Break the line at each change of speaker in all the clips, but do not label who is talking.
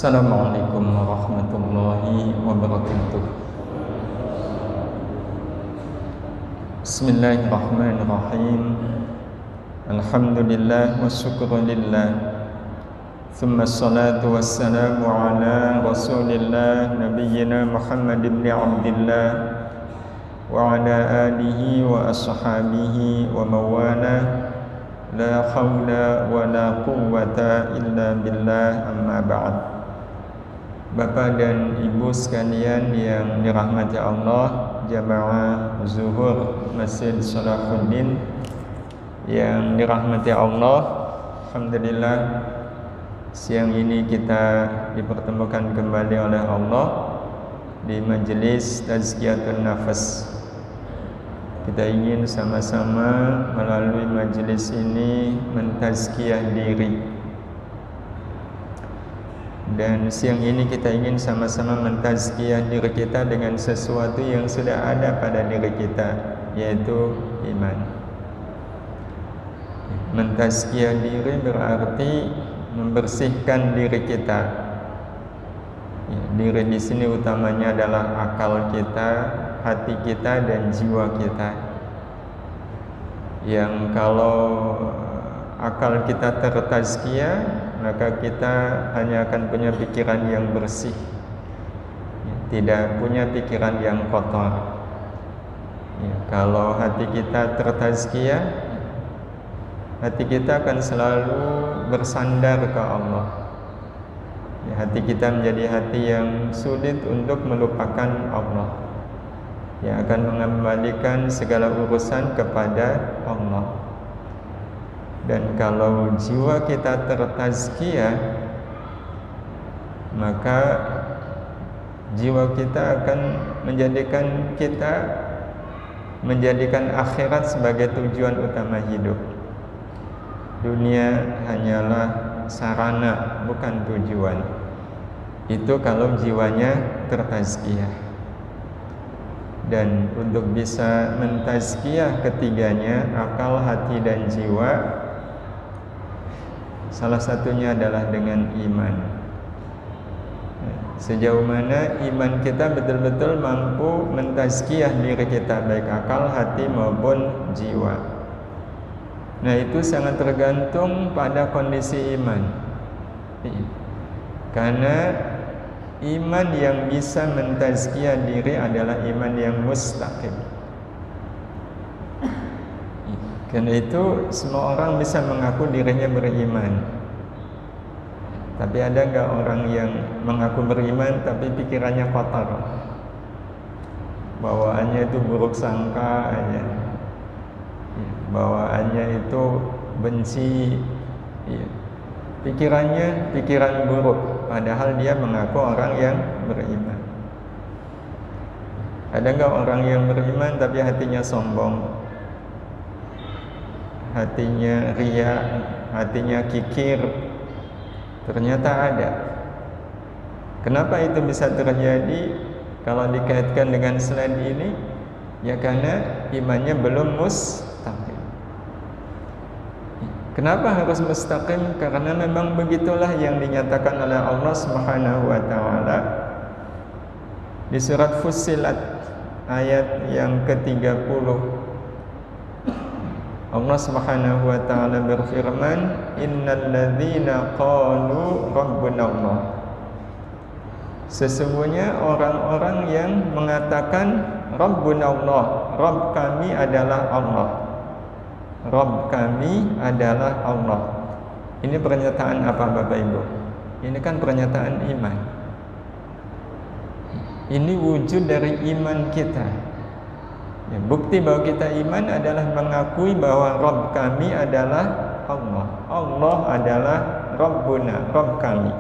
Assalamualaikum warahmatullahi wabarakatuh. Bismillahirrahmanirrahim. Alhamdulillah wa syukru lillah. Thumma salatu wassalamu ala rasulillah nabiyyina Muhammad ibn Abdillah wa ala alihi wa ashabihi wa mawalah. La hawla wa la quwwata illa billah, amma ba'd. Bapak dan Ibu sekalian yang dirahmati Allah, jamaah zuhur Masjid Salahuddin yang dirahmati Allah, alhamdulillah siang ini kita dipertemukan kembali oleh Allah di majelis Tazkiyatun Nafas. Kita ingin sama-sama melalui majelis ini mentazkiyah diri. Dan siang ini kita ingin sama-sama mentazkiyah diri kita dengan sesuatu yang sudah ada pada diri kita, yaitu iman. Mentazkiyah diri berarti membersihkan diri kita. Diri di sini utamanya adalah akal kita, hati kita, dan jiwa kita. Yang kalau akal kita tertazkiyah, maka kita hanya akan punya pikiran yang bersih, tidak punya pikiran yang kotor. Kalau hati kita tertazkiyah, hati kita akan selalu bersandar ke Allah. Hati kita menjadi hati yang sulit untuk melupakan Allah, yang akan mengembalikan segala urusan kepada Allah. Dan kalau jiwa kita tertazkiyah, maka jiwa kita akan menjadikan akhirat sebagai tujuan utama hidup. Dunia hanyalah sarana, bukan tujuan. Itu kalau jiwanya tertazkiyah. Dan untuk bisa mentazkiyah ketiganya, akal, hati, dan jiwa, salah satunya adalah dengan iman. Sejauh mana iman kita betul-betul mampu mentazkiyah diri kita, baik akal, hati maupun jiwa. Nah, itu sangat tergantung pada kondisi iman. Karena iman yang bisa mentazkiyah diri adalah iman yang mustaqim. Karena itu semua orang bisa mengaku dirinya beriman. Tapi ada enggak orang yang mengaku beriman tapi pikirannya kotor? Bawaannya itu buruk sangka aja. Bawaannya itu benci. Pikirannya pikiran buruk, padahal dia mengaku orang yang beriman. Ada enggak orang yang beriman tapi hatinya sombong? Hatinya riya, hatinya kikir? Ternyata ada. Kenapa itu bisa terjadi? Kalau dikaitkan dengan slide ini, ya karena imannya belum mustaqim. Kenapa harus mustaqim? Karena memang begitulah yang dinyatakan oleh Allah Subhanahu wa taala di surat Fussilat ayat yang ke-30. Allah Subhanahu wa taala berfirman, "Innal ladzina qalu rabbuna Allah." Sesungguhnya orang-orang yang mengatakan Rabbuna Allah, Rabb kami adalah Allah. Rabb kami adalah Allah. Ini pernyataan apa Bapak Ibu? Ini kan pernyataan iman. Ini wujud dari iman kita. Bukti bahwa kita iman adalah mengakui bahwa Rabb kami adalah Allah. Allah adalah Rabbuna, Rabb kami.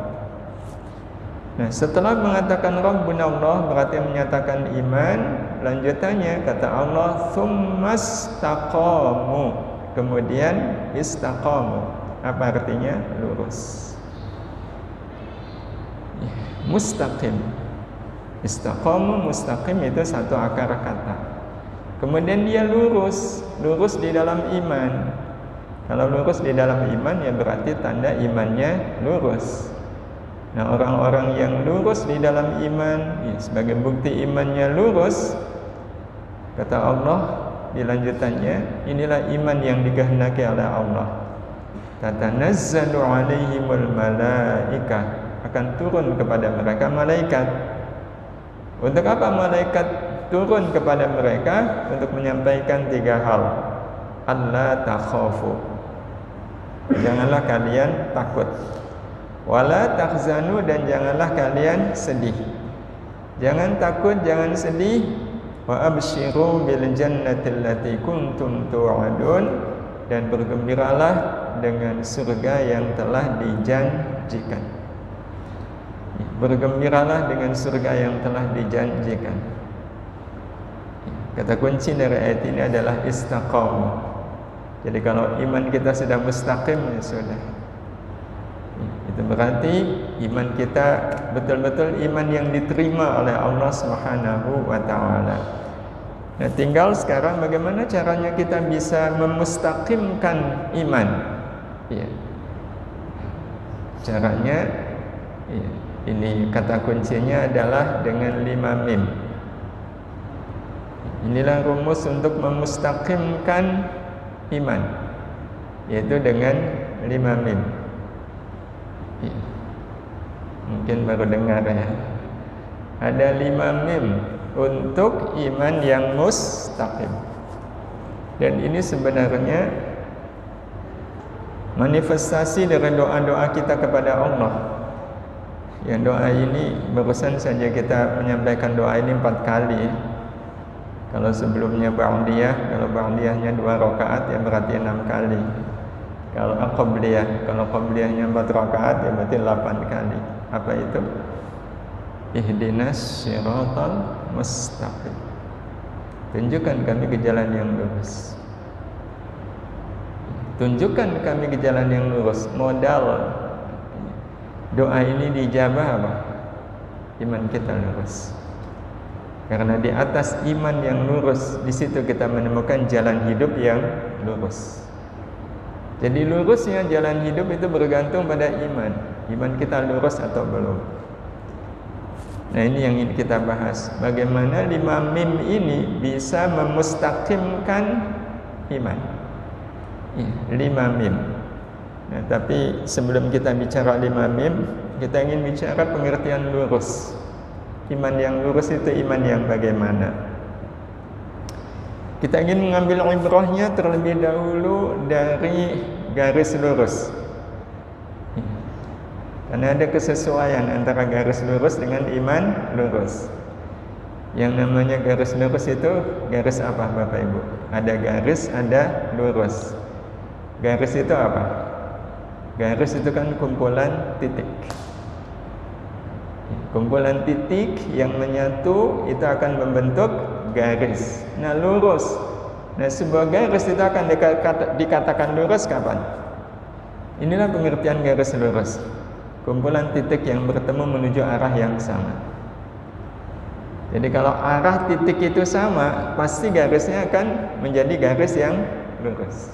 Nah, setelah mengatakan Rabbuna Allah berarti menyatakan iman. Lanjutannya kata Allah, "Tsumastaqamu." Kemudian istaqamu. Apa artinya? Lurus. Mustaqim. Istaqamu, mustaqim itu satu akar kata. Kemudian dia lurus di dalam iman. Kalau lurus di dalam iman, ya berarti tanda imannya lurus. Nah, orang-orang yang lurus di dalam iman, ya, sebagai bukti imannya lurus, kata Allah di lanjutannya, inilah iman yang dikehendaki oleh Allah. Tatanazzalu alaihimul malaikah, akan turun kepada mereka malaikat. Untuk apa malaikat turun kepada mereka? Untuk menyampaikan 3 hal. Allah takhafu, janganlah kalian takut. Wala tahzanu, dan janganlah kalian sedih. Jangan takut, jangan sedih. Wa abshiru bil jannati allati kuntum tu'adun, dan bergembiralah dengan surga yang telah dijanjikan. Bergembiralah dengan surga yang telah dijanjikan. Kata kunci dari ayat ini adalah istiqamah. Jadi kalau iman kita sudah mustaqim, ya sudah. Itu berarti iman kita betul-betul iman yang diterima oleh Allah Subhanahu wa taala. Nah, tinggal sekarang bagaimana caranya kita bisa memustaqimkan iman. Ya. Caranya, ya, ini kata kuncinya adalah dengan 5 mim. Inilah rumus untuk memustaqimkan iman, yaitu dengan 5 mim. Ya. Mungkin baru dengar ya. Ada 5 mim untuk iman yang mustaqim. Dan ini sebenarnya manifestasi dari doa-doa kita kepada Allah. Yang doa ini barusan saja kita menyampaikan doa ini 4 kali. Kalau sebelumnya ba'diyah, kalau ba'diyahnya 2 rakaat, ya berarti 6 kali. Kalau qabliyahnya 4 rakaat, ya berarti 8 kali. Apa itu? Ihdinas siratal mustaqim. Tunjukkan kami ke jalan yang lurus. Tunjukkan kami ke jalan yang lurus. Modal doa ini dijabah apa? Iman kita lurus. Karena di atas iman yang lurus, di situ kita menemukan jalan hidup yang lurus. Jadi lurusnya jalan hidup itu bergantung pada iman. Iman kita lurus atau belum. Nah, ini yang ingin kita bahas. Bagaimana 5 mim ini bisa memustaqimkan iman. 5 mim. Nah, tapi sebelum kita bicara 5 mim, kita ingin bicara pengertian lurus. Iman yang lurus itu iman yang bagaimana? Kita ingin mengambil ibrahnya terlebih dahulu dari garis lurus. Karena ada kesesuaian antara garis lurus dengan iman lurus. Yang namanya garis lurus itu garis apa Bapak Ibu? Ada garis, ada lurus. Garis itu apa? Garis itu kan kumpulan titik. Kumpulan titik yang menyatu itu akan membentuk garis. Nah, lurus. Nah, sebuah garis itu akan dikatakan lurus kapan? Inilah pengertian garis lurus. Kumpulan titik yang bertemu menuju arah yang sama. Jadi kalau arah titik itu sama, pasti garisnya akan menjadi garis yang lurus.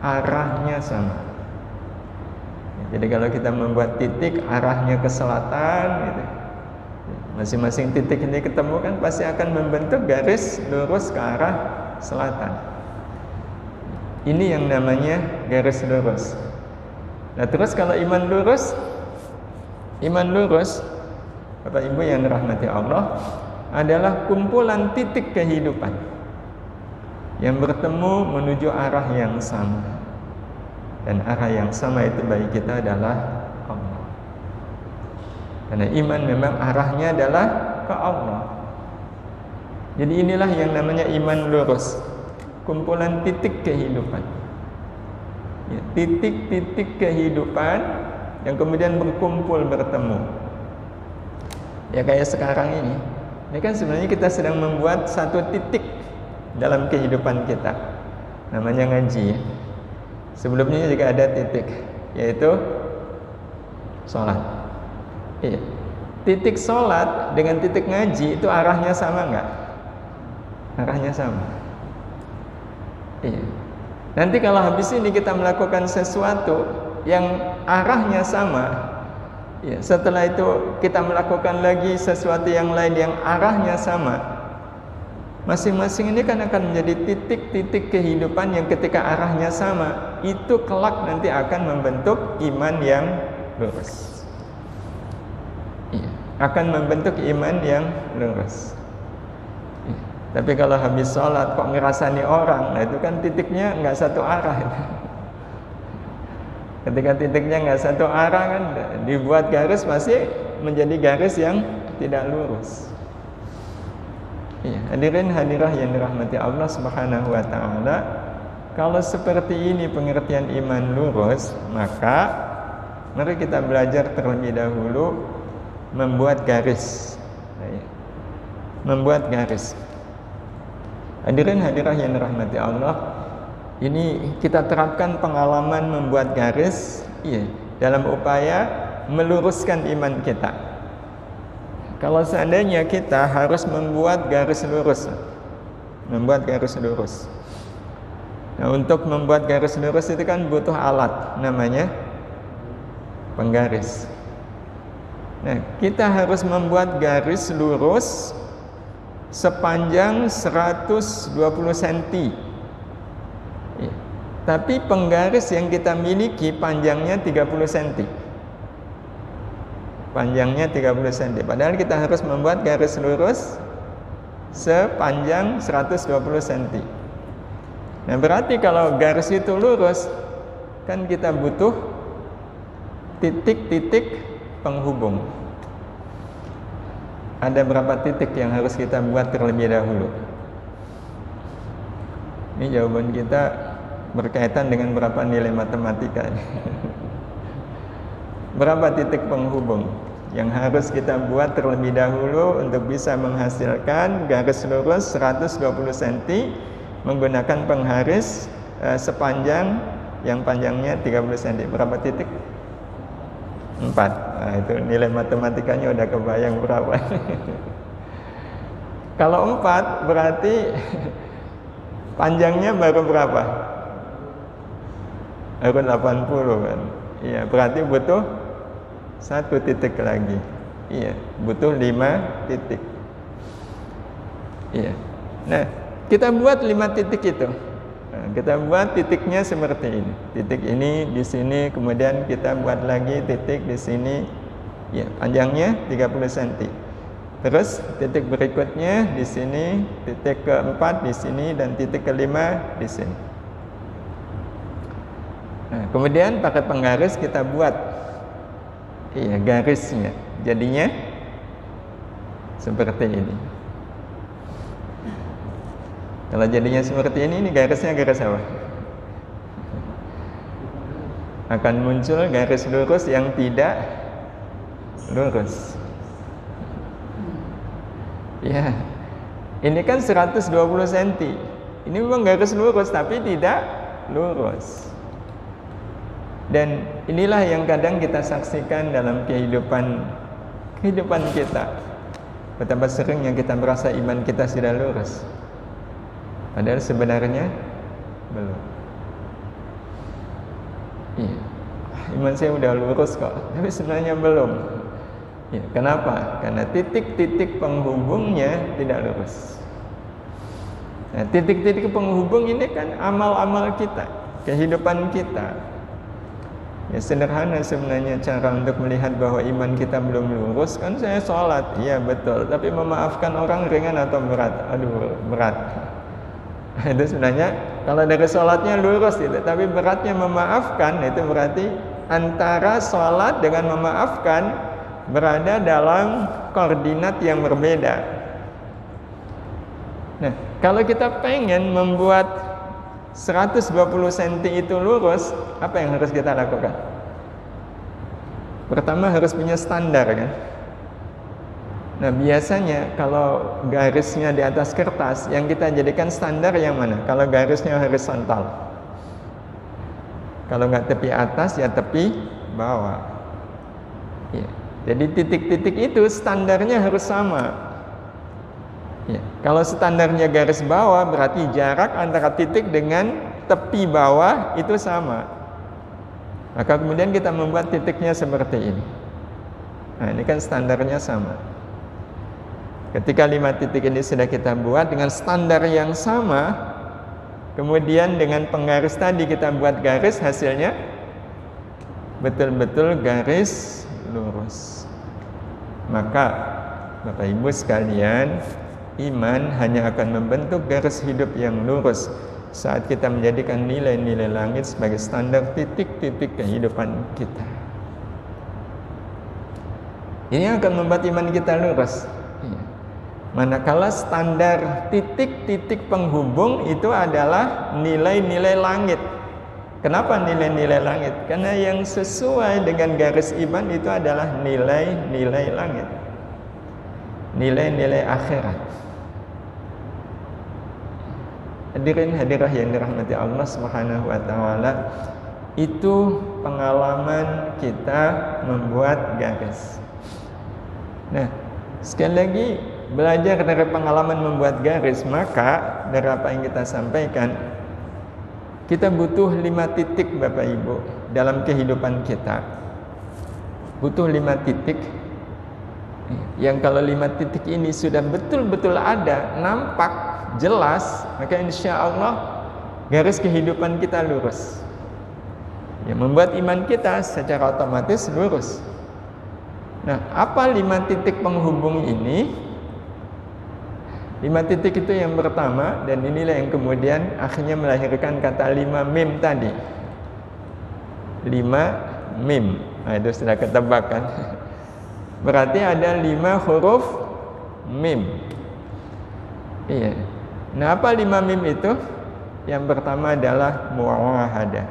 Arahnya sama. Jadi kalau kita membuat titik arahnya ke selatan gitu, masing-masing titik ini ketemu kan pasti akan membentuk garis lurus ke arah selatan. Ini yang namanya garis lurus. Nah, terus kalau iman lurus, Bapak Ibu yang dirahmati Allah, adalah kumpulan titik kehidupan yang bertemu menuju arah yang sama. Dan arah yang sama itu bagi kita adalah Allah. Karena iman memang arahnya adalah ke Allah. Jadi inilah yang namanya iman lurus. Kumpulan titik kehidupan. Ya, titik-titik kehidupan yang kemudian berkumpul bertemu. Ya kayak sekarang ini. Ini kan sebenarnya kita sedang membuat satu titik dalam kehidupan kita. Namanya ngaji ya. Sebelumnya juga ada titik, yaitu sholat. Iya. Titik sholat dengan titik ngaji itu arahnya sama enggak? Arahnya sama. Iya. Nanti kalau habis ini kita melakukan sesuatu yang arahnya sama, Ya, setelah itu kita melakukan lagi sesuatu yang lain yang arahnya sama. Masing-masing ini kan akan menjadi titik-titik kehidupan yang ketika arahnya sama, itu kelak nanti akan membentuk iman yang lurus. Ya, akan membentuk iman yang lurus. Ya, tapi kalau habis sholat kok ngerasani orang, nah itu kan titiknya nggak satu arah. Ketika titiknya nggak satu arah kan, dibuat garis pasti menjadi garis yang tidak lurus. Ya, hadirin hadirah yang dirahmati Allah Subhanahu wa taala, kalau seperti ini pengertian iman lurus, maka mari kita belajar terlebih dahulu membuat garis. Membuat garis. Hadirin hadirah yang dirahmati Allah, ini kita terapkan pengalaman membuat garis, dalam upaya meluruskan iman kita. Kalau seandainya kita harus membuat garis lurus, nah untuk membuat garis lurus itu kan butuh alat, namanya penggaris. Nah, kita harus membuat garis lurus sepanjang 120 cm. Tapi penggaris yang kita miliki panjangnya 30 cm. Panjangnya 30 cm. Padahal kita harus membuat garis lurus sepanjang 120 cm. Nah, berarti kalau garis itu lurus, kan kita butuh titik-titik penghubung. Ada berapa titik yang harus kita buat terlebih dahulu? Ini jawaban kita berkaitan dengan berapa nilai matematika. Berapa titik penghubung yang harus kita buat terlebih dahulu untuk bisa menghasilkan garis lurus 120 cm menggunakan penggaris sepanjang yang panjangnya 30 cm. Berapa titik? 4. Nah, itu nilai matematikanya udah kebayang berapa. Kalau 4 berarti panjangnya baru berapa? Baru 80 kan. Iya, berarti butuh 1 titik lagi. Iya, butuh 5 titik. Iya. Nah, kita buat 5 titik itu. Nah, kita buat titiknya seperti ini. Titik ini di sini, kemudian kita buat lagi titik di sini. Ya, panjangnya 30 cm. Terus titik berikutnya di sini, titik keempat di sini, dan titik kelima di sini. Nah, kemudian pakai penggaris kita buat garisnya. Jadinya seperti ini. Kalau jadinya seperti ini garisnya garis apa? Akan muncul garis lurus yang tidak lurus. Ya, ini kan 120 cm. Ini memang garis lurus tapi tidak lurus. Dan inilah yang kadang kita saksikan dalam kehidupan kita. Betapa seringnya kita merasa iman kita sudah lurus, padahal sebenarnya belum. Iya, iman saya udah lurus kok, tapi sebenarnya belum. Ya, kenapa? Karena titik-titik penghubungnya tidak lurus. Nah, titik-titik penghubung ini kan amal-amal kita, kehidupan kita. Ya, sederhana sebenarnya cara untuk melihat bahwa iman kita belum lurus. Kan saya sholat, iya betul, tapi memaafkan orang ringan atau berat? Aduh, berat. Itu sebenarnya kalau dari sholatnya lurus itu, tapi beratnya memaafkan, itu berarti antara sholat dengan memaafkan berada dalam koordinat yang berbeda. Nah, kalau kita pengen membuat 120 cm itu lurus, apa yang harus kita lakukan? Pertama harus punya standar kan. Nah, biasanya kalau garisnya di atas kertas, yang kita jadikan standar yang mana? Kalau garisnya horizontal, kalau nggak tepi atas ya tepi bawah. Ya. Jadi titik-titik itu standarnya harus sama. Ya, kalau standarnya garis bawah berarti jarak antara titik dengan tepi bawah itu sama. Maka kemudian kita membuat titiknya seperti ini. Nah, ini kan standarnya sama. Ketika 5 titik ini sudah kita buat dengan standar yang sama, kemudian dengan penggaris tadi kita buat garis, hasilnya betul-betul garis lurus. Maka Bapak Ibu sekalian, iman hanya akan membentuk garis hidup yang lurus saat kita menjadikan nilai-nilai langit sebagai standar titik-titik kehidupan kita. Ini akan membuat iman kita lurus. Manakala standar titik-titik penghubung itu adalah nilai-nilai langit. Kenapa nilai-nilai langit? Karena yang sesuai dengan garis iman itu adalah nilai-nilai langit, nilai-nilai akhirat. Hadirin hadirah yang dirahmati Allah Subhanahu wa taala, itu pengalaman kita membuat garis. Nah, sekali lagi belajar dari pengalaman membuat garis, maka dari apa yang kita sampaikan, kita butuh 5 titik Bapak Ibu dalam kehidupan kita. Butuh 5 titik. Yang kalau 5 titik ini sudah betul-betul ada, nampak, jelas, maka insya Allah garis kehidupan kita lurus. Yang membuat iman kita secara otomatis lurus. Nah, apa 5 titik penghubung ini? 5 titik itu yang pertama, dan inilah yang kemudian akhirnya melahirkan kata 5 mim tadi. 5 mim. Nah, itu sudah ketebak kan? Berarti ada 5 huruf mim. Iya. Nah, apa 5 mim itu? Yang pertama adalah mu'ahadah.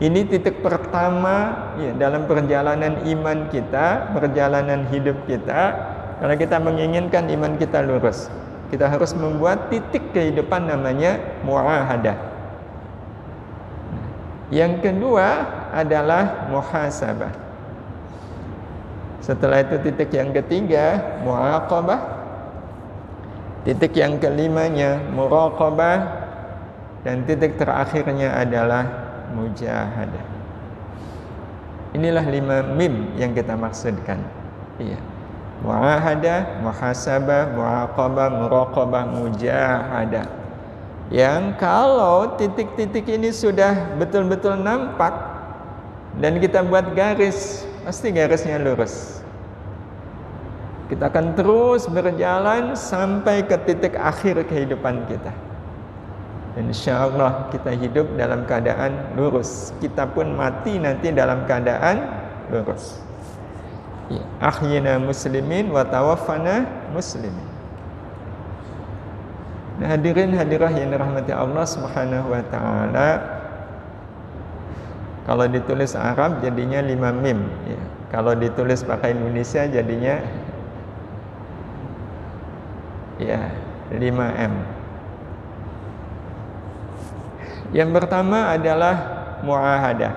Ini titik pertama ya, dalam perjalanan iman kita, perjalanan hidup kita. Kalau kita menginginkan iman kita lurus, kita harus membuat titik kehidupan namanya mu'ahadah. Yang kedua adalah muhasabah. Setelah itu titik yang ketiga mu'aqabah. Titik yang kelimanya muraqabah. Dan titik terakhirnya adalah mujahadah. Inilah 5 mim yang kita maksudkan. Iya. Mu'ahadah, muhasabah, mu'aqabah, muraqabah, mujahadah. Yang kalau titik-titik ini sudah betul-betul nampak dan kita buat garis, pasti garisnya lurus. Kita akan terus berjalan sampai ke titik akhir kehidupan kita. Insya Allah kita hidup dalam keadaan lurus. Kita pun mati nanti dalam keadaan lurus. Ahyina muslimin wa tawaffana muslimin. Nah, hadirin hadirah yang dirahmati Allah Subhanahu wa taala, kalau ditulis Arab jadinya 5 mim ya. Kalau ditulis pakai Indonesia jadinya ya 5 m. Yang pertama adalah mu'ahadah.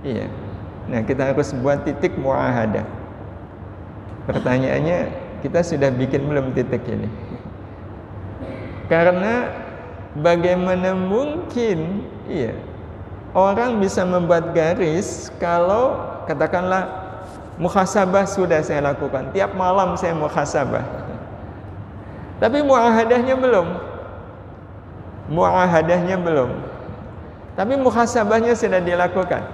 Iya. Nah, kita harus buat titik mu'ahadah. Pertanyaannya, kita sudah bikin belum titik ini? Karena bagaimana mungkin iya, orang bisa membuat garis kalau katakanlah muhasabah sudah saya lakukan. Tiap malam saya muhasabah. Tapi mu'ahadahnya belum. Mu'ahadahnya belum. Tapi muhasabahnya sudah dilakukan.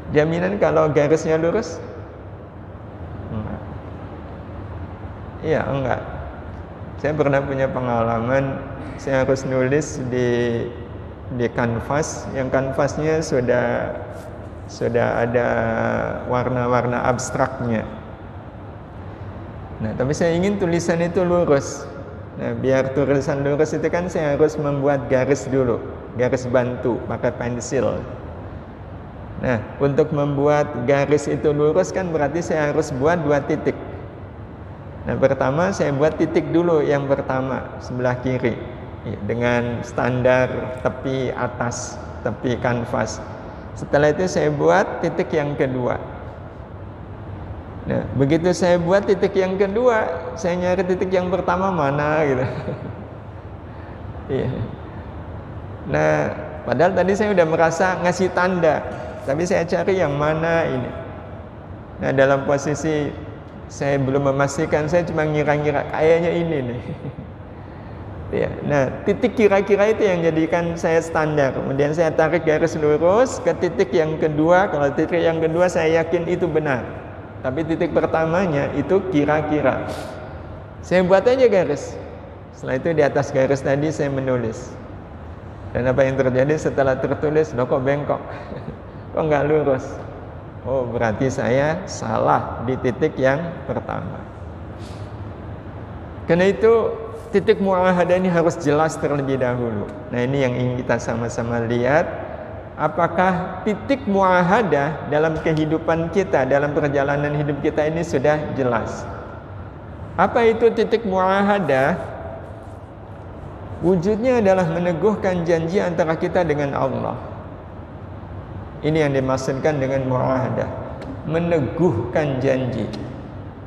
Jaminan kalau garisnya lurus? Enggak. Iya, enggak. Saya pernah punya pengalaman, saya harus nulis di kanvas, yang kanvasnya sudah ada warna-warna abstraknya. Nah, tapi saya ingin tulisan itu lurus. Nah, biar tulisan lurus itu kan saya harus membuat garis dulu, garis bantu pakai pensil. Nah, untuk membuat garis itu lurus kan berarti saya harus buat 2 titik. Nah, pertama saya buat titik dulu yang pertama sebelah kiri dengan standar tepi atas, tepi kanvas. Setelah itu saya buat titik yang kedua. Nah, begitu saya buat titik yang kedua, saya nyari titik yang pertama mana gitu. Iya. Nah, padahal tadi saya udah merasa ngasih tanda, tapi saya cari yang mana ini. Nah, dalam posisi saya belum memastikan, saya cuma ngira-ngira kayaknya ini nih. Ya, nah titik kira-kira itu yang jadikan saya standar. Kemudian saya tarik garis lurus ke titik yang kedua. Kalau titik yang kedua saya yakin itu benar, tapi titik pertamanya itu kira-kira. Saya buat aja garis. Setelah itu di atas garis tadi saya menulis. Dan apa yang terjadi setelah tertulis? Loh, kok bengkok? Kok nggak lurus? Oh, berarti saya salah di titik yang pertama. Karena itu titik mu'ahadah ini harus jelas terlebih dahulu. Nah, ini yang ingin kita sama-sama lihat. Apakah titik mu'ahadah dalam kehidupan kita, dalam perjalanan hidup kita ini sudah jelas? Apa itu titik mu'ahadah? Wujudnya adalah meneguhkan janji antara kita dengan Allah. Ini yang dimaksudkan dengan mu'ahadah, meneguhkan janji.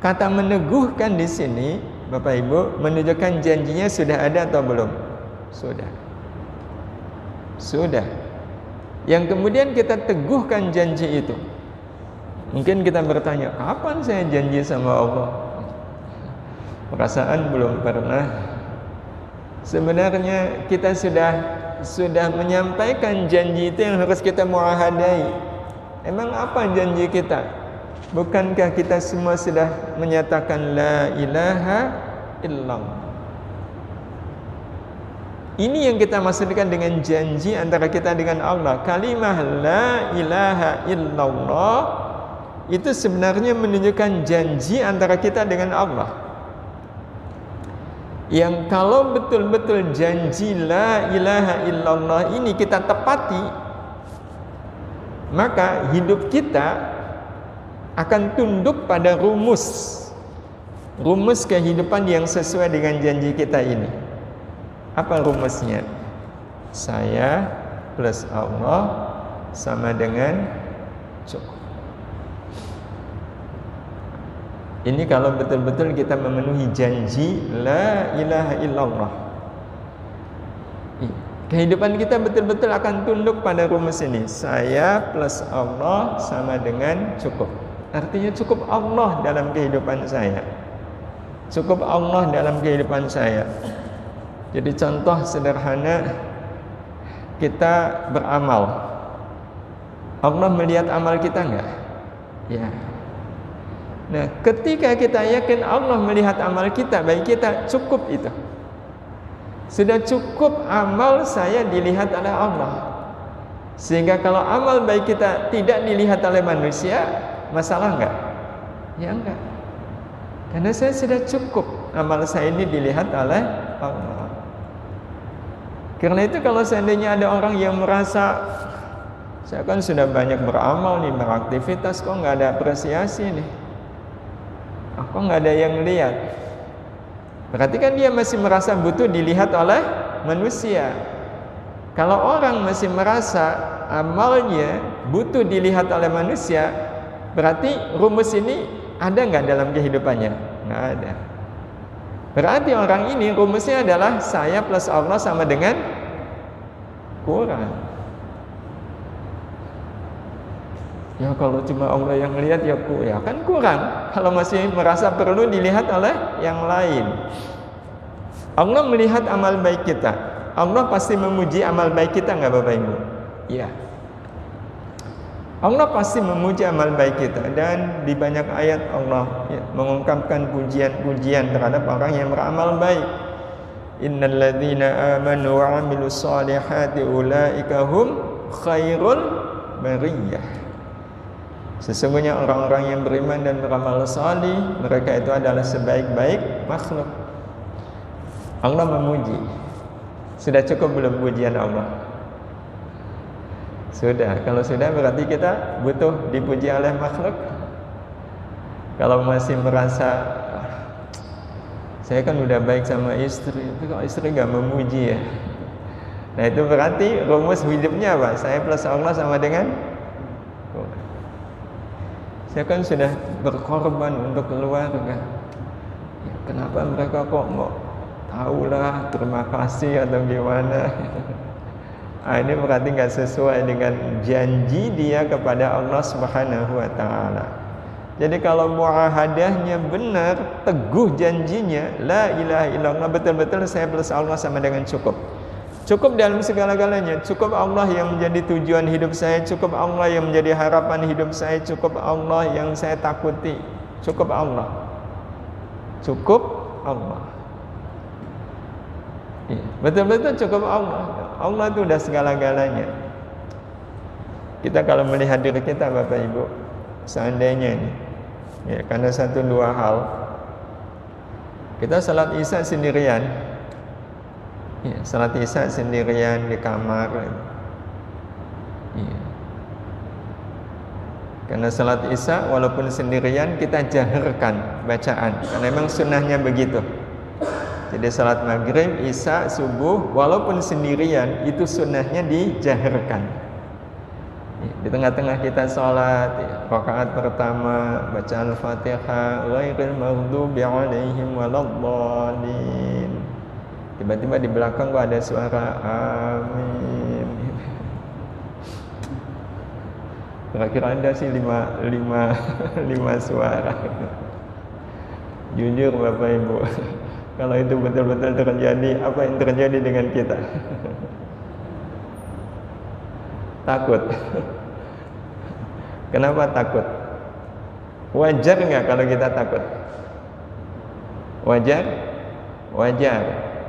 Kata meneguhkan di sini, Bapak Ibu, menunjukkan janjinya sudah ada atau belum? Sudah. Yang kemudian kita teguhkan janji itu. Mungkin kita bertanya, kapan saya janji sama Allah? Perasaan belum pernah. Sebenarnya kita sudah menyampaikan janji itu yang harus kita muahadai. Emang apa janji kita? Bukankah kita semua sudah menyatakan la ilaha illallah? Ini yang kita maksudkan dengan janji antara kita dengan Allah. Kalimah la ilaha illallah itu sebenarnya menunjukkan janji antara kita dengan Allah. Yang kalau betul-betul janji la ilaha illallah ini kita tepati, maka hidup kita akan tunduk pada rumus kehidupan yang sesuai dengan janji kita ini. Apa rumusnya? Saya plus Allah sama dengan cukup. Ini kalau betul-betul kita memenuhi janji la ilaha illallah. Kehidupan kita betul-betul akan tunduk pada rumus ini. Saya plus Allah sama dengan cukup. Artinya cukup Allah dalam kehidupan saya. Cukup Allah dalam kehidupan saya. Jadi contoh sederhana, kita beramal. Allah melihat amal kita enggak? Ya. Nah, ketika kita yakin Allah melihat amal kita, baik kita, cukup itu. Sudah cukup amal saya dilihat oleh Allah. Sehingga kalau amal baik kita tidak dilihat oleh manusia, masalah enggak? Ya enggak. Karena saya sudah cukup amal saya ini dilihat oleh Allah. Karena itu kalau seandainya ada orang yang merasa saya kan sudah banyak beramal nih, beraktivitas, kok enggak ada apresiasi nih, kok enggak ada yang lihat, berarti kan dia masih merasa butuh dilihat oleh manusia. Kalau orang masih merasa amalnya butuh dilihat oleh manusia, berarti rumus ini ada nggak dalam kehidupannya? Nggak ada. Berarti orang ini rumusnya adalah saya plus Allah sama dengan kurang. Ya kalau cuma Allah yang lihat ya kan kurang. Kalau masih merasa perlu dilihat oleh yang lain. Allah melihat amal baik kita. Allah pasti memuji amal baik kita, nggak Bapak Ibu? Iya. Allah pasti memuji amal baik kita, dan di banyak ayat Allah mengungkapkan pujian-pujian terhadap orang yang beramal baik. Innal ladzina amanu wa 'amilus solihati ulaika hum khairul bariyah. Sesungguhnya orang-orang yang beriman dan beramal salih, mereka itu adalah sebaik-baik makhluk. Allah memuji. Sudah cukup belum pujian Allah? Sudah. Kalau sudah berarti kita butuh dipuji oleh makhluk. Kalau masih merasa saya kan udah baik sama istri, tapi kok istri gak memuji ya? Nah itu berarti rumus hidupnya apa? Saya plus Allah sama dengan saya kan sudah berkorban untuk keluarga. Ya, kenapa mereka kok mau tahulah terima kasih atau gimana? Nah, ini berarti nggak sesuai dengan janji dia kepada Allah Subhanahu wa Ta'ala. Jadi kalau muahadahnya benar, teguh janjinya, la ilaha illallah, betul-betul saya plus Allah sama dengan cukup. Cukup dalam segala-galanya. Cukup Allah yang menjadi tujuan hidup saya, cukup Allah yang menjadi harapan hidup saya, cukup Allah yang saya takuti. Cukup Allah. Cukup Allah. Betul-betul cukup Allah. Allah itu udah segala-galanya. Kita kalau melihat diri kita Bapak Ibu, seandainya ini, ya, karena satu dua hal, kita salat isya sendirian, ya, salat isya sendirian di kamar, ya. Karena salat isya walaupun sendirian kita jaharkan bacaan, karena memang sunnahnya begitu. Jadi salat maghrib, isya, subuh, walaupun sendirian itu sunnahnya dijaharkan. Di tengah-tengah kita sholat, rakaat pertama baca Al-Fatihah, ghairil maghdubi 'alaihim waladdallin. Tiba-tiba di belakang kok ada suara amin. Kira-kira Anda sih lima suara. Jujur Bapak Ibu, kalau itu betul-betul terjadi, apa yang terjadi dengan kita? Takut. Kenapa takut? Wajar nggak kalau kita takut? Wajar? Wajar.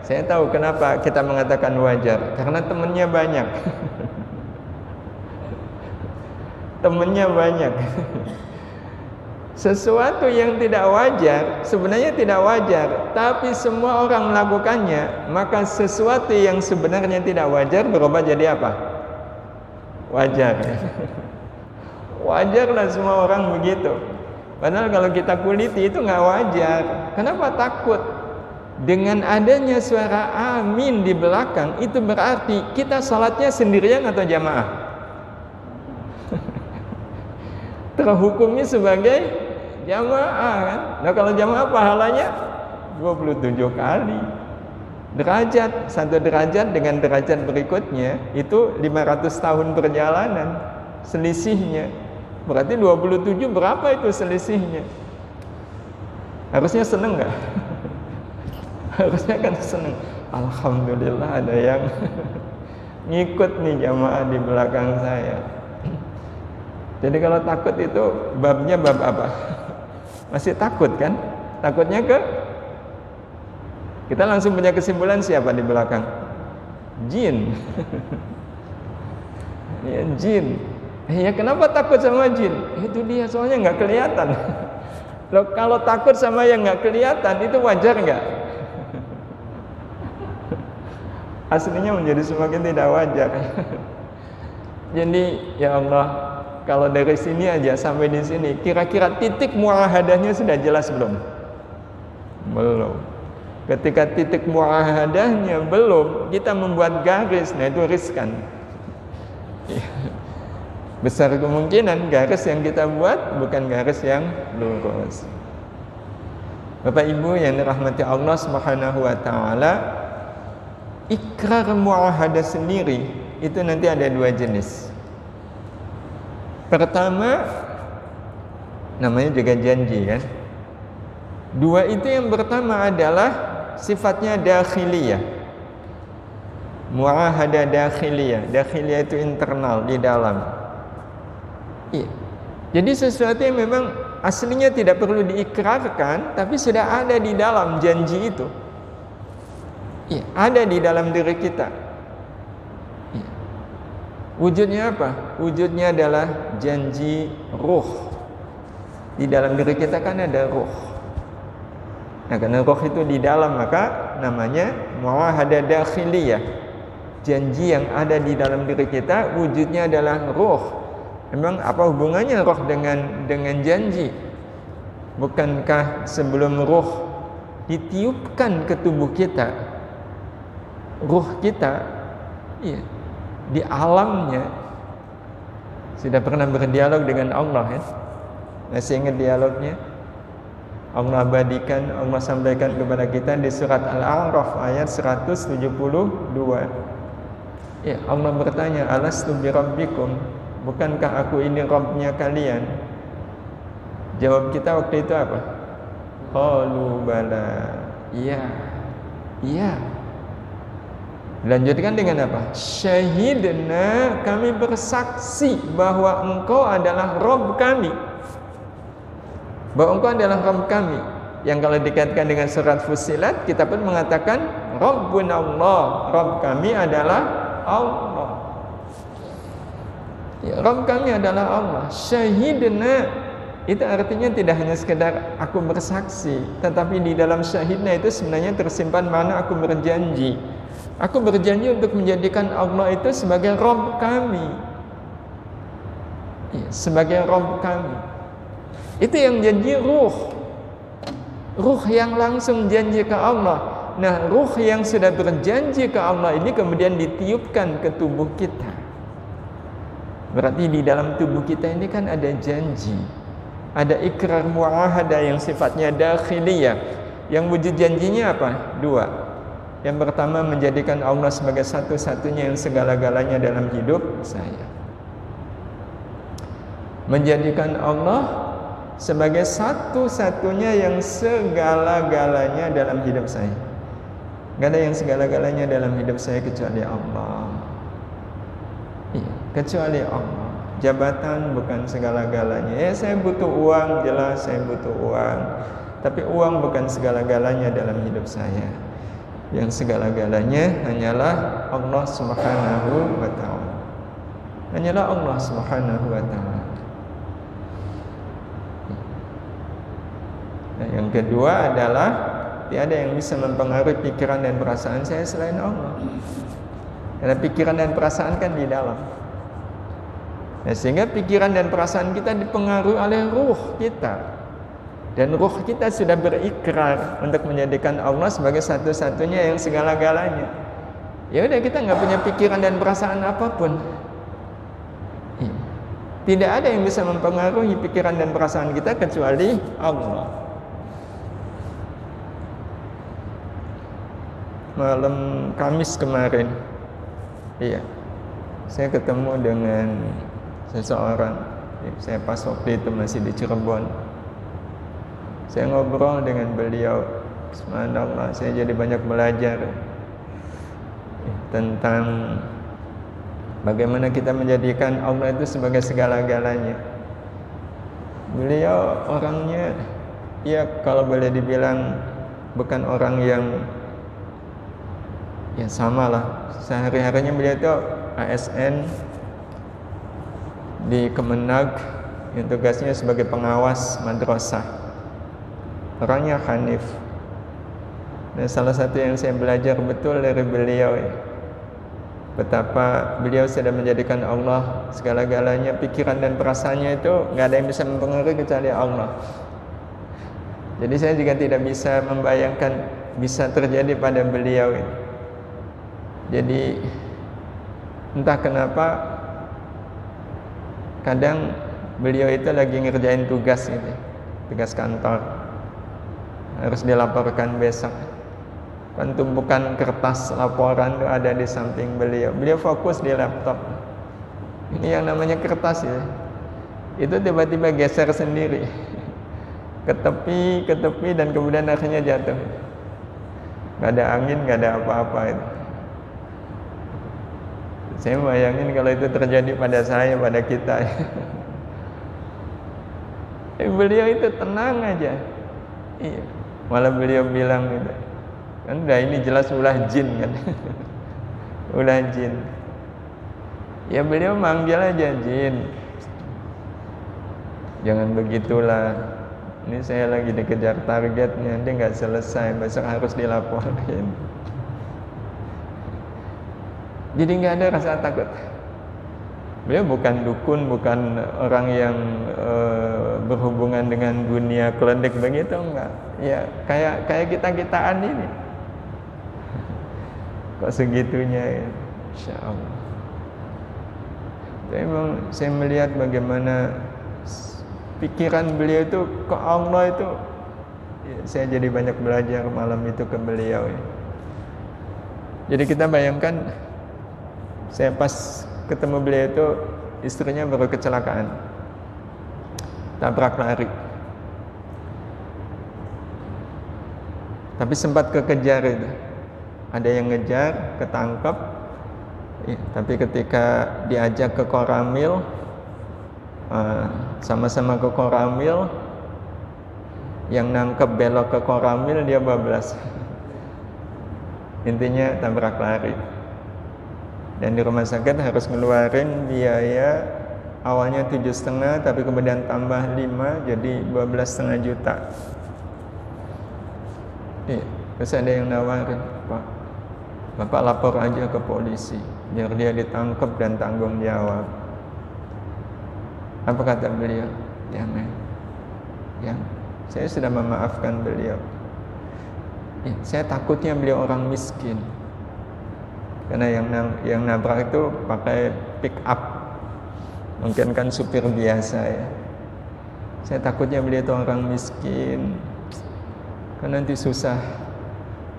Saya tahu kenapa kita mengatakan wajar, karena temennya banyak. Temennya banyak. Sesuatu yang tidak wajar sebenarnya tidak wajar, tapi semua orang melakukannya, maka sesuatu yang sebenarnya tidak wajar berubah jadi apa? Wajar. Wajarlah semua orang begitu. Padahal kalau kita kuliti itu nggak wajar. Kenapa takut? Dengan adanya suara amin di belakang, itu berarti kita salatnya sendirian atau jamaah? Terhukumnya sebagai jamaah kan? Nah kalau jamaah pahalanya 27 kali. Derajat, satu derajat dengan derajat berikutnya itu 500 tahun perjalanan selisihnya. Berarti 27 berapa itu selisihnya? Harusnya seneng nggak? Harusnya kan seneng. Alhamdulillah ada yang ngikut nih jamaah di belakang saya. Jadi kalau takut itu babnya bab apa? Masih takut kan? Takutnya ke kita langsung punya kesimpulan siapa di belakang? Jin. Ya jin. Ya kenapa takut sama jin? Itu dia soalnya nggak kelihatan. Loh, kalau takut sama yang nggak kelihatan itu wajar nggak? Aslinya menjadi semakin tidak wajar. Jadi ya Allah, kalau dari sini aja sampai di sini, kira-kira titik muahadahnya sudah jelas belum? Belum. Ketika titik muahadahnya belum, kita membuat garis, nah itu riskan. Besar kemungkinan garis yang kita buat bukan garis yang lurus. Bapak Ibu yang dirahmati Allah Subhanahu wa taala, ikrar muahadah sendiri itu nanti ada dua jenis. Pertama namanya juga janji kan. Dua itu yang pertama adalah sifatnya dakhiliyah. Muahadah dakhiliyah. Dakhiliyah itu internal, di dalam. Iya. Jadi sesuatu yang memang aslinya tidak perlu diikrarkan, tapi sudah ada di dalam janji itu. Iya, ada di dalam diri kita. Iya. Wujudnya apa? Wujudnya adalah janji ruh. Di dalam diri kita kan ada ruh. Nah, karena roh itu di dalam, maka namanya muahadah dakhiliyah. Janji yang ada di dalam diri kita, wujudnya adalah roh. Memang apa hubungannya roh dengan janji? Bukankah sebelum roh ditiupkan ke tubuh kita, roh kita, iya, di alamnya sudah pernah berdialog dengan Allah ya? Masih ingat dialognya? Allah abadikan, Allah sampaikan kepada kita di surat Al-A'raf ayat 172. Ya, Allah bertanya, alastu bi rabbikum? Bukankah aku ini Rabbnya kalian? Jawab kita waktu itu apa? Qalu bala. Iya. Iya. Lanjutkan dengan apa? Syahidna, kami bersaksi bahwa engkau adalah Rabb kami. Bahwa engkau adalah Rabb kami. Yang kalau dikaitkan dengan surat Fussilat, kita pun mengatakan Rabbuna Allah, Rabb kami adalah Allah. Ya, Rabb kami adalah Allah. Syahidna, itu artinya tidak hanya sekedar aku bersaksi, tetapi di dalam syahidna itu sebenarnya tersimpan makna aku berjanji. Aku berjanji untuk menjadikan Allah itu sebagai Rabb kami. Ya, sebagai Rabb kami. Itu yang janji ruh. Ruh yang langsung janji ke Allah. Nah, ruh yang sudah berjanji ke Allah ini kemudian ditiupkan ke tubuh kita. Berarti di dalam tubuh kita ini kan ada janji. Ada ikrar mu'ahadah yang sifatnya dakhiliyah. Yang wujud janjinya apa? Dua. Yang pertama, menjadikan Allah sebagai satu-satunya yang segala-galanya dalam hidup saya. Menjadikan Allah sebagai satu-satunya yang segala-galanya dalam hidup saya. Gak ada yang segala-galanya dalam hidup saya kecuali Allah. Iya, kecuali Allah. Jabatan bukan segala-galanya. Ya, saya butuh uang, jelas saya butuh uang. Tapi uang bukan segala-galanya dalam hidup saya. Yang segala-galanya hanyalah Allah Subhanahu wa ta'ala. Hanyalah Allah Subhanahu wa ta'ala. Nah, yang kedua adalah tiada yang bisa mempengaruhi pikiran dan perasaan saya selain Allah. Karena pikiran dan perasaan kan di dalam. Nah, sehingga pikiran dan perasaan kita dipengaruhi oleh ruh kita. Dan ruh kita sudah berikrar untuk menjadikan Allah sebagai satu-satunya yang segala-galanya. Ya udah, kita nggak punya pikiran dan perasaan apapun. Tidak ada yang bisa mempengaruhi pikiran dan perasaan kita kecuali Allah. Malam Kamis kemarin, iya, saya ketemu dengan seseorang. Saya pas waktu itu masih di Cirebon. Saya ngobrol dengan beliau. Subhanallah, saya jadi banyak belajar tentang bagaimana kita menjadikan Allah itu sebagai segala-galanya. Beliau orangnya, ya kalau boleh dibilang bukan orang yang ya sama lah. Sehari-harinya beliau itu ASN di Kemenag, yang tugasnya sebagai pengawas madrasah. Orangnya Hanif. Nah, salah satu yang saya belajar betul dari beliau, betapa beliau sudah menjadikan Allah segala-galanya. Pikiran dan perasaannya itu nggak ada yang bisa mempengaruhi kecuali Allah. Jadi saya juga tidak bisa membayangkan bisa terjadi pada beliau. Jadi entah kenapa kadang beliau itu lagi ngerjain tugas gitu, tugas kantor, harus dilaporkan besok. Kan tumpukan kertas laporan itu ada di samping beliau. Beliau fokus di laptop. Ini yang namanya kertas ya. Itu tiba-tiba geser sendiri ke tepi dan kemudian akhirnya jatuh. Gak ada angin, gak ada apa-apa itu. Saya bayangin kalau itu terjadi pada saya, pada kita. Beliau itu tenang aja. Iya. Malah beliau bilang gitu, kan udah ini jelas ulah jin kan. Ulah jin. Ya beliau manggil aja, jin, jangan begitulah. Ini saya lagi dikejar targetnya, nanti nggak selesai, besok harus dilaporin. Jadi nggak ada rasa takut. Beliau bukan dukun, bukan orang yang berhubungan dengan dunia klenik begitu, enggak. Ya kayak kita-kitaan ini. Kok segitunya ya? Insya Allah. Saya melihat bagaimana pikiran beliau itu ke Allah itu, ya, saya jadi banyak belajar malam itu ke beliau ya. Jadi kita bayangkan, saya pas ketemu beliau itu istrinya baru kecelakaan, tabrak lari. Tapi sempat kekejar itu. Ada yang ngejar, ketangkep. Tapi ketika diajak ke Koramil, sama-sama ke Koramil, yang nangkep belok ke Koramil, dia bablas. Intinya tabrak lari. Dan di rumah sakit harus ngeluarin biaya awalnya 7,5, tapi kemudian tambah 5, jadi 12,5 juta. Terus ada yang nawarin, Pak, Bapak lapor aja ke polisi, biar dia ditangkap dan tanggung jawab. Apa kata beliau? Jangan. Saya sudah memaafkan beliau. Saya takutnya beliau orang miskin. Karena yang nabrak itu pakai pick up, mungkin kan supir biasa ya. Saya takutnya beliau itu orang miskin, kan nanti susah.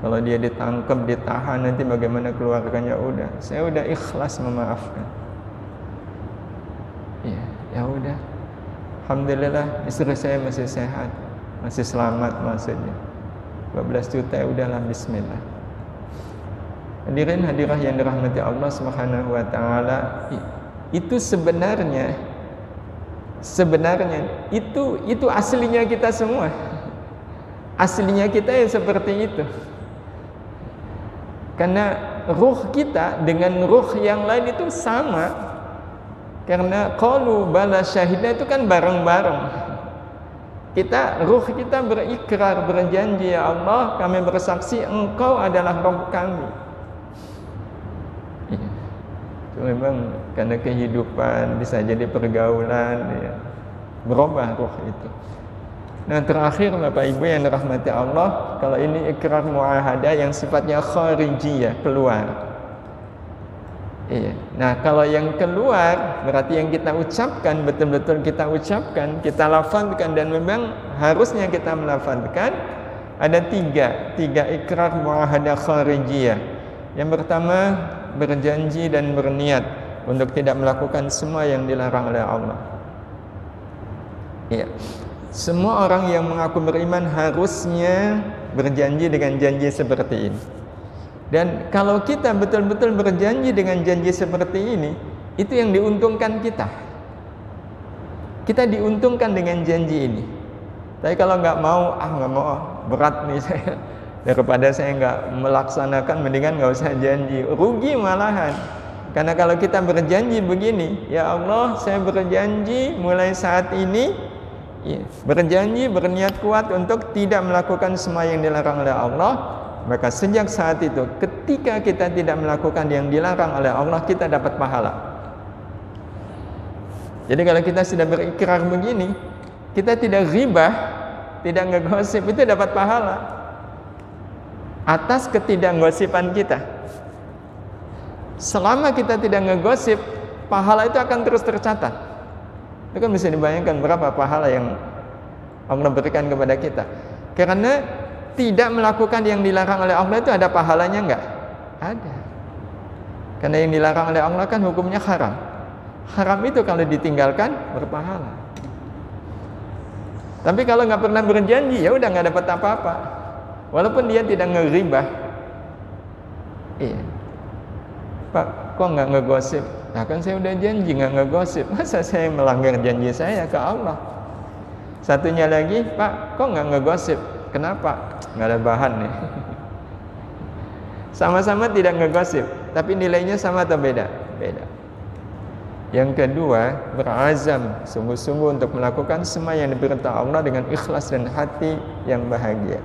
Kalau dia ditangkap, ditahan, nanti bagaimana keluarganya. Udah, saya udah ikhlas memaafkan. Ya udah. Alhamdulillah istri saya masih sehat, masih selamat maksudnya. 12 juta ya udahlah, bismillah. Hadirin hadirah yang dirahmati Allah Subhanahu wa taala, itu sebenarnya itu aslinya kita semua. Aslinya kita yang seperti itu. Karena ruh kita dengan ruh yang lain itu sama. Karena qalu bala syahidna itu kan bareng-bareng. Ruh kita berikrar, berjanji, ya Allah, kami bersaksi Engkau adalah Rabb kami. Itu memang karena kehidupan, bisa jadi pergaulan, ya, berubah ruh itu. Nah, terakhir Bapak Ibu yang dirahmati Allah, kalau ini ikrar muahadah yang sifatnya kharijiyah, keluar. Nah, kalau yang keluar berarti yang kita ucapkan, betul-betul kita ucapkan, kita lafazkan, dan memang harusnya kita melafazkan. Ada tiga ikrar muahadah kharijiyah. Yang pertama, berjanji dan berniat untuk tidak melakukan semua yang dilarang oleh Allah. Semua orang yang mengaku beriman harusnya berjanji dengan janji seperti ini. Dan kalau kita betul-betul berjanji dengan janji seperti ini, itu yang diuntungkan kita. Kita diuntungkan dengan janji ini. Tapi kalau nggak mau, berat nih saya. Daripada saya nggak melaksanakan, mendingan nggak usah janji. Rugi malahan. Karena kalau kita berjanji begini, ya Allah, saya berjanji mulai saat ini, berjanji, berniat kuat untuk tidak melakukan semua yang dilarang oleh Allah. Maka sejak saat itu, ketika kita tidak melakukan yang dilarang oleh Allah, kita dapat pahala. Jadi kalau kita sudah berikrar begini, kita tidak ghibah, tidak ngegosip, itu dapat pahala atas ketidaksgosipan kita. Selama kita tidak ngegosip, pahala itu akan terus tercatat. Itu kan bisa dibayangkan berapa pahala yang Allah berikan kepada kita. Karena tidak melakukan yang dilarang oleh Allah itu ada pahalanya enggak? Ada. Karena yang dilarang oleh Allah kan hukumnya haram. Haram itu kalau ditinggalkan berpahala. Tapi kalau nggak pernah berjanji, ya udah nggak dapat apa-apa. Walaupun dia tidak ngeribah. Pak, kok nggak ngegosip? Nah kan saya udah janji nggak ngegosip. Masa saya melanggar janji saya ke Allah? Satunya lagi, Pak, kok nggak ngegosip? Kenapa? Nggak ada bahan nih. Sama-sama tidak ngegosip, tapi nilainya sama atau beda? Beda. Yang kedua, berazam sungguh-sungguh untuk melakukan semua yang diperintah Allah dengan ikhlas dan hati yang bahagia.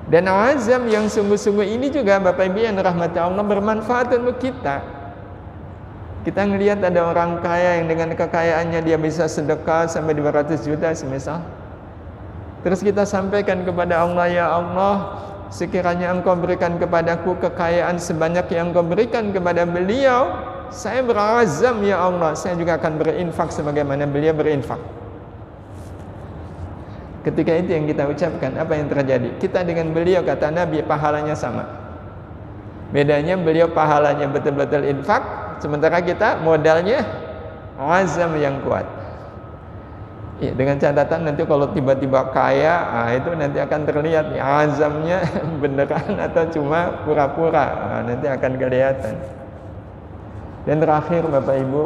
Dan azam yang sungguh-sungguh ini juga Bapak Ibu yang dirahmati Allah bermanfaat untuk kita. Kita ngelihat ada orang kaya yang dengan kekayaannya dia bisa sedekah sampai 200 juta semisal. Terus kita sampaikan kepada Allah, ya Allah, sekiranya Engkau berikan kepadaku kekayaan sebanyak yang Engkau berikan kepada beliau, saya berazam ya Allah, saya juga akan berinfak sebagaimana beliau berinfak. Ketika itu yang kita ucapkan, apa yang terjadi? Kita dengan beliau, kata Nabi, pahalanya sama. Bedanya beliau pahalanya betul-betul infak, sementara kita modalnya azam yang kuat. Ya, dengan catatan nanti kalau tiba-tiba kaya, itu nanti akan terlihat azamnya beneran atau cuma pura-pura. Nanti akan kelihatan. Dan terakhir Bapak Ibu,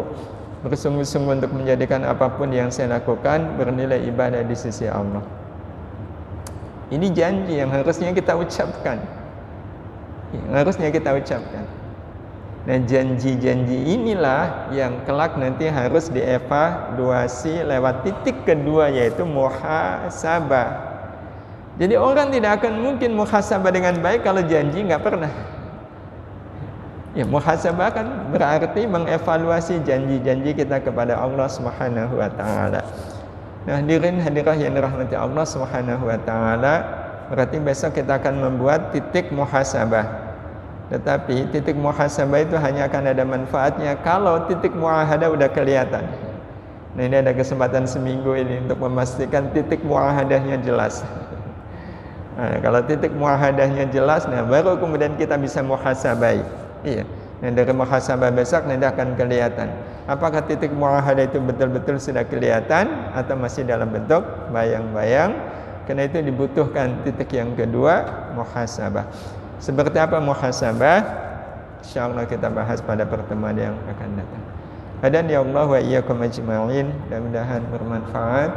bersungguh-sungguh untuk menjadikan apapun yang saya lakukan bernilai ibadah di sisi Allah. Ini janji yang harusnya kita ucapkan. Nah, janji-janji inilah yang kelak nanti harus dievaluasi lewat titik kedua, yaitu muhasabah. Jadi orang tidak akan mungkin muhasabah dengan baik kalau janji nggak pernah. Ya, muhasabah kan berarti mengevaluasi janji-janji kita kepada Allah Subhanahu wa taala. Nah, hadirin hadirah yang dirahmati Allah Subhanahu wa taala, berarti besok kita akan membuat titik muhasabah. Tetapi titik muhasabah itu hanya akan ada manfaatnya kalau titik muahadah udah kelihatan. Nah, ini ada kesempatan seminggu ini untuk memastikan titik muahadahnya jelas. Nah, kalau titik muahadahnya jelas, nah baru kemudian kita bisa muhasabai. Iya. Nah, dari muhasabah besok nanti akan kelihatan apakah titik muahadah itu betul-betul sudah kelihatan atau masih dalam bentuk bayang-bayang. Karena itu dibutuhkan titik yang kedua, muhasabah. Seperti apa muhasabah? Insyaallah kita bahas pada pertemuan yang akan datang. Hadan ya Allah wa iyyakum ajma'in. Mudah-mudahan bermanfaat.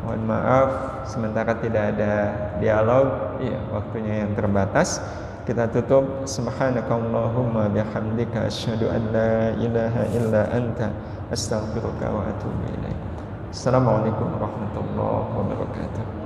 Mohon maaf sementara tidak ada dialog, ya, waktunya yang terbatas. Kita tutup. Subhanakallahumma bihamdika asyhadu an la ilaha illa anta astaghfiruka wa atubu ilaik. Assalamualaikum warahmatullahi wabarakatuh.